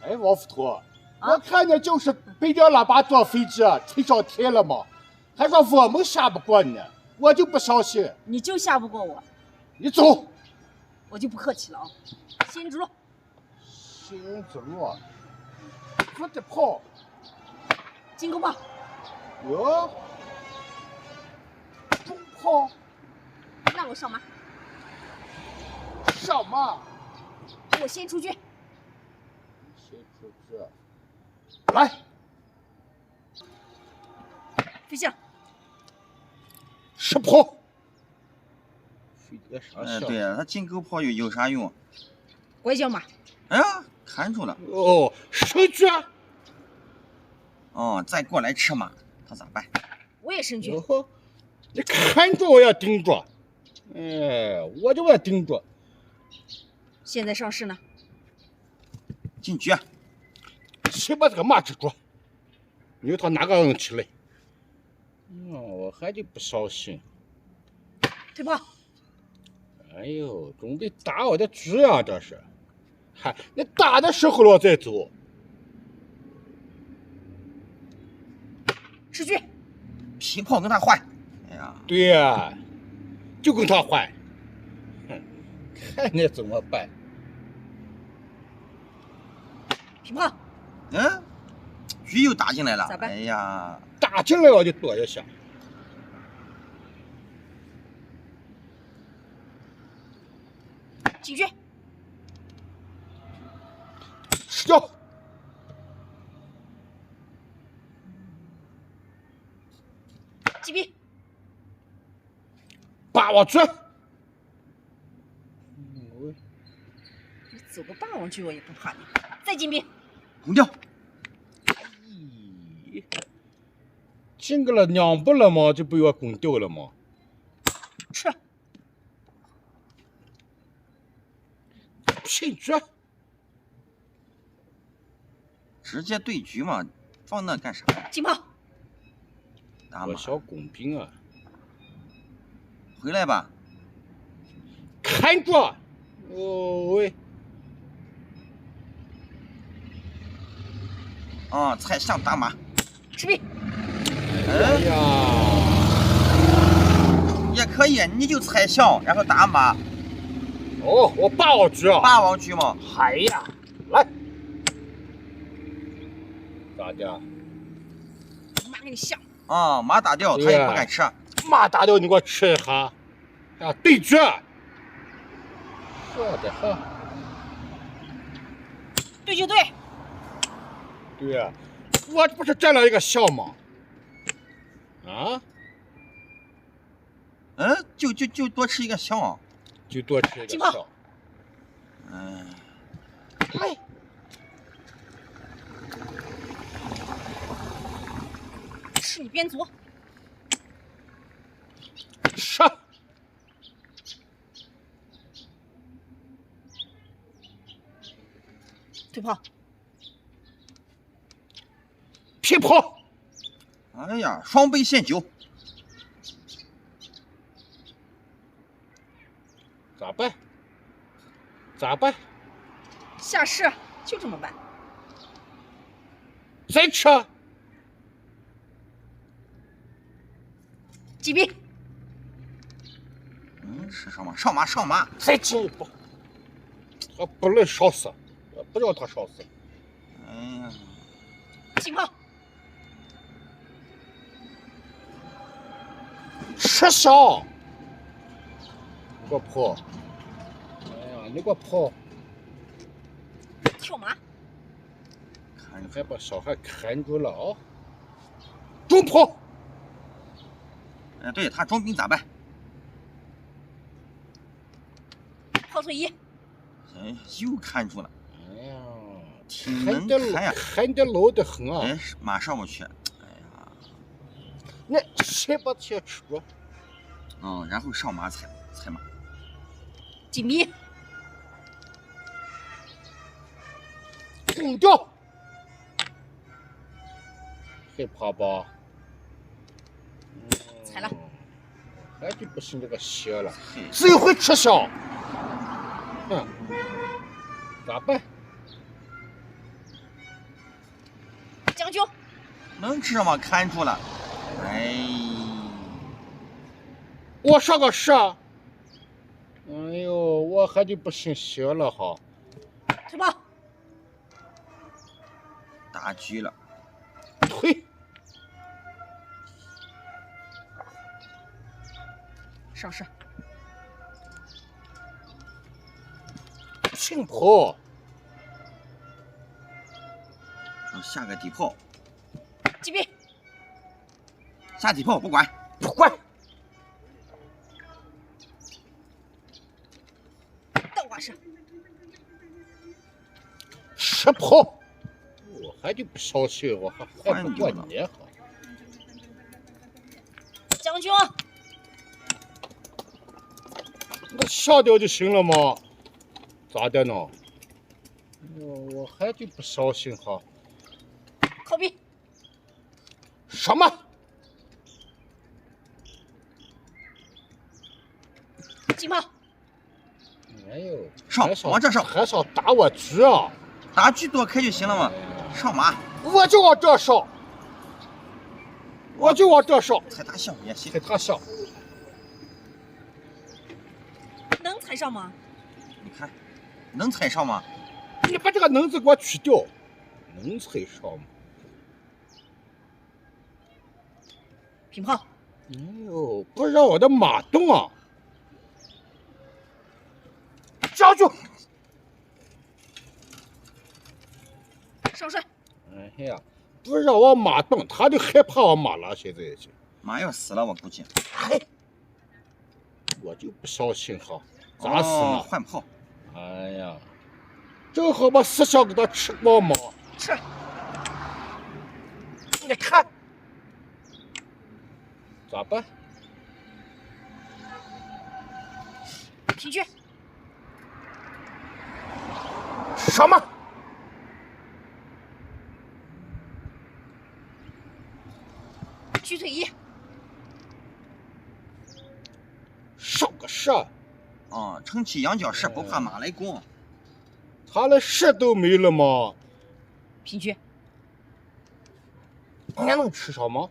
哎，王副头，我看见就是北调喇叭坐飞机吹上天了嘛，还说我们下不过呢，我就不相信。你就下不过我，你走，我就不客气了啊！新竹路，新子路，我的炮，金钩炮，哟，中炮，那我上马，上马，我先出去。先出去，来，飞行，石炮，飞得上下。对呀，他金钩炮有啥用？拐角马，哎呀，看住了。哦，升局。哦，再过来吃马，他咋办？我也升局。哦，你看着我要盯着，哎，我就要盯着。现在上市呢？进局。先把这个马止住，由他哪个人起来？我还得不相信。退炮。哎呦，准备打我的局啊！这是，嗨，你打的时候了再走。吃局。皮炮跟他换。哎呀，对呀，就跟他换。哼，看你怎么办。皮炮。局又打进来了。咋办？哎呀，打进来我就躲一下。进局。吃掉。击毙。霸王局。你走个霸王局我也不怕你。再进兵。攻掉。咦，进个了两步了吗？就被我攻掉了吗？吃。骗局。直接对局嘛，放那干啥？进炮。打马。我小工兵啊！回来吧。看着。哦喂。啊，踩象打马。吃兵。哎呀，也可以，你就踩象，然后打马。哦，我霸王局啊！霸王局嘛。嗨呀，来，咋的？马给你下。啊，马打掉，他也不敢吃。马打掉你给我吃一下，啊，对决。说的很。对就对。对呀，我这不是占了一个象吗？啊？就多吃一个象。就多吃一个象。哎。吃你边卒。上。退炮。劈炮。哎呀，双倍限酒。咋办？咋办？下市就这么办。再吃。击毙。是上马，上马，上马。再进一步。我不能烧死，我不让他烧死。哎呀，进炮。吃小。你给我跑！哎呀，你给我跑！跳马。你还把小孩看住了啊！中炮。对他装兵咋办？炮退一。哎，又看住了。哎呀，挺能看呀，看得牢得很啊！哎，马上不去。哎呀，那先把铁吃住。然后上马踩马。紧逼。攻掉。害怕吧？踩了。还就不是那个邪了，只会吃香。咋办？军，能吃吗？看住了。哎，我上个啥？哎呦，我还就不信邪了哈！退炮，大局了。退，上士，清炮，下个底炮，击毙，下底炮不管。不管，倒挂射，吃炮，我还就不小心，我还不管你哈！将军，那下掉就行了嘛，咋的呢？我还就不小心哈！靠壁，什么？进炮，哎呦，上往这上还想打我局啊？打狙躲开就行了嘛。上马，我就往这上，我就往这上，踩大象也行踩。他上。能踩上吗？你看，能踩上吗？你把这个能字给我去掉，能踩上吗？平炮，哎呦，不让我的马动啊！将军，上帅，哎呀，不让我马动，他就害怕我马了。现在已经，马要死了，我估计。哎，我就不小心哈，咋死呢？换炮。哎呀，正好把思想给他吃光嘛。吃，你看，咋办？平狙，什么？狙退一，上个啥？啊，撑起羊角石，不怕马来攻。他的石都没了吗？平狙，你能吃上吗？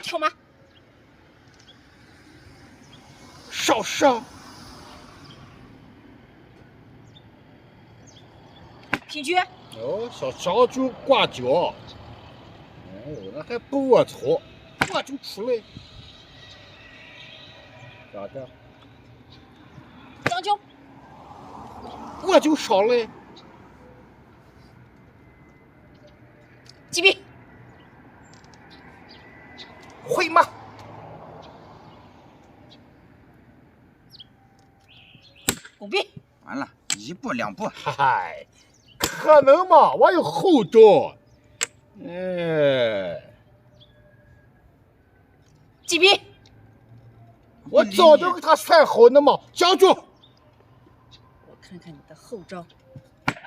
跳马，上上，平狙，哦，小将军挂角，哎呦，那还不龌龊，我就出来，咋的？将军，我就上来，击毙，会吗？拱壁，完了，一步两步。嗨，可能吗？我有后招，哎，击毙，我早就给他算好呢嘛，将军。我看看你的后招，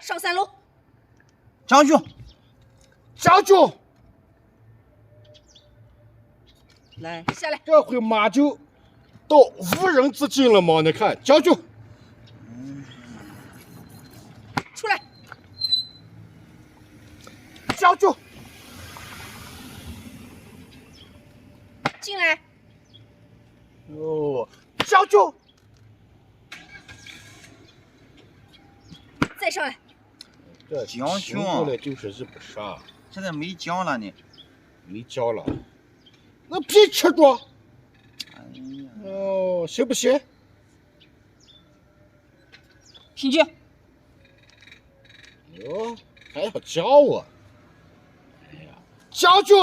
上3楼，将军，将军，来下来，这回马就到无人之境了嘛？你看，将军，出来，将军，进来，哦，将军，再上来，这将军过来就是日不杀，现在没将了呢。没交了，那别吃着，哎呀，哦，行不行？平狙，哟，还要教我？哎呀，将军，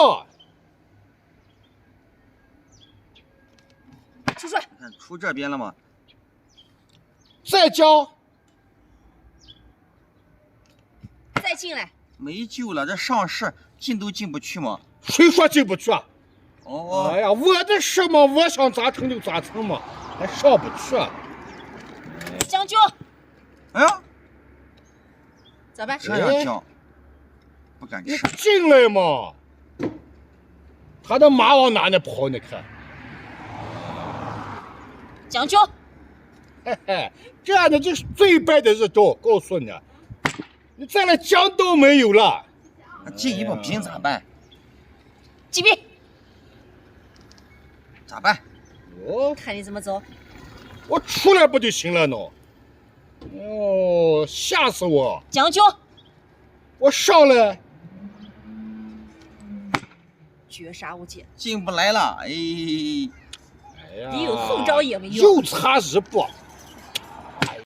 出帅，你看出这边了吗？再教，再进来，没救了，这上士进都进不去吗？谁说进不去啊？哦哎呀，我的事嘛，我想咋成就咋成嘛，还上不去啊？将军，哎呀，咋办？这样将，不敢你吃。进来嘛！他的马往哪里跑？你看，将军，嘿嘿，这样的就是最败的一招。告诉你，你再来讲都没有了。进一步不行咋办？击毙！咋办？看你怎么走。我出来不就行了呢？哦，吓死我！将就。我上来。绝杀无解。进不来了，哎。你有后招也没用。又差一步。